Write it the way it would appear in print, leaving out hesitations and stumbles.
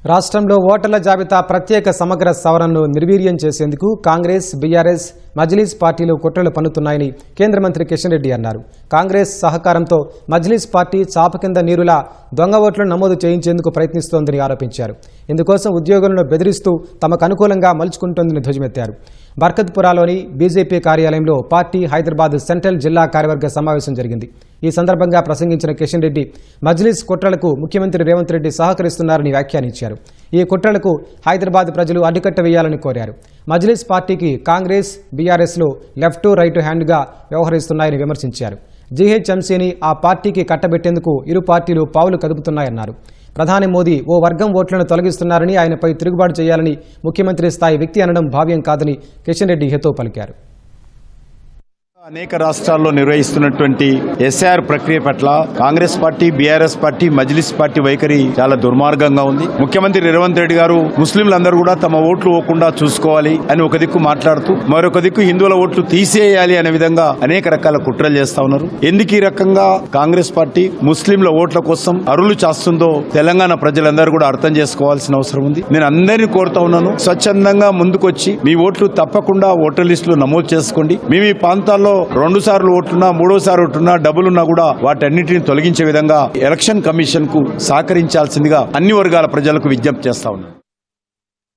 రాష్ట్రంలో ఓటర్ల జాబితా ప్రత్యేక సమగ్ర సవరణను నిర్వీర్యం చేసేందుకు కాంగ్రెస్, బీఆర్ఎస్, మజ్లిస్ పార్టీలు కుట్రలు పన్నుతున్నాయని కేంద్ర మంత్రి కిషన్ రెడ్డి అన్నారు. కాంగ్రెస్ సహకారంతో మజ్లిస్ పార్టీ చాప కింద నీరులా దొంగ ఓట్లను నమోదు చేయించేందుకు ప్రయత్నిస్తోందని ఆరోపించారు. ఇందుకోసం ఉద్యోగులను బెదిరిస్తూ తమకు అనుకూలంగా మలుచుకుంటోందని ధ్వజమెత్తారు. బర్కత్పురాలోని బీజేపీ కార్యాలయంలో పార్టీ హైదరాబాద్ సెంట్రల్ జిల్లా కార్యవర్గ సమావేశం జరిగింది. ఈ సందర్భంగా ప్రసంగించిన కిషన్ రెడ్డి మజ్లిస్ కుట్రలకు ముఖ్యమంత్రి రేవంత్ రెడ్డి సహకరిస్తున్నారని వ్యాఖ్యానించారు. ఈ కుట్రలకు హైదరాబాద్ ప్రజలు అడ్డుకట్ట వేయాలని కోరారు. మజ్లిస్ పార్టీకి కాంగ్రెస్, బీఆర్ఎస్లు లెఫ్ట్ రైట్ హ్యాండ్గా వ్యవహరిస్తున్నాయని విమర్శించారు. జీహెచ్ఎంసీని ఆ పార్టీకి కట్టబెట్టేందుకు ఇరు పార్టీలు పావులు కదుపుతున్నాయన్నారు. ప్రధాని మోదీ ఓ వర్గం ఓట్లను తొలగిస్తున్నారని, ఆయనపై తిరుగుబాటు చేయాలని ముఖ్యమంత్రి స్థాయి వ్యక్తి అనడం భావ్యం కాదని కిషన్ రెడ్డి హితవు పలికారు. అనేక రాష్ట్రాల్లో నిర్వహిస్తున్నటువంటి ఎస్ఐఆర్ ప్రక్రియ పట్ల Congress party, BRS party, Majlis party వైఖరి చాలా దుర్మార్గంగా ఉంది. ముఖ్యమంత్రి రేవంత్ రెడ్డి గారు ముస్లింలందరూ కూడా తమ ఓట్లు పోకుండా చూసుకోవాలి అని ఒక దిక్కు మాట్లాడుతూ, మరొక దిక్కు హిందువుల ఓట్లు తీసేయాలి అనే విధంగా అనేక రకాల కుట్రలు చేస్తా ఉన్నారు. ఎందుకు ఈ రకంగా కాంగ్రెస్ పార్టీ ముస్లింల ఓట్ల కోసం అరులు చాస్తుందో తెలంగాణ ప్రజలందరూ కూడా అర్థం చేసుకోవాల్సిన అవసరం ఉంది. నేను అందరినీ కోరుతా ఉన్నాను, స్వచ్ఛందంగా ముందుకొచ్చి మీ ఓట్లు తప్పకుండా ఓటర్ లిస్టులో నమోదు చేసుకోండి. మేము ఈ ప్రాంతాల్లో 2 సార్లు ఓట్లున్నా, 3వ సారి ఓట్లున్నా, డబ్బులున్నా కూడా వాటన్నిటిని తొలగించే విధంగా ఎలక్షన్ కమిషన్ కు సహకరించాల్సిందిగా అన్ని వర్గాల ప్రజలకు విజ్ఞప్తి చేస్తా ఉన్నాను.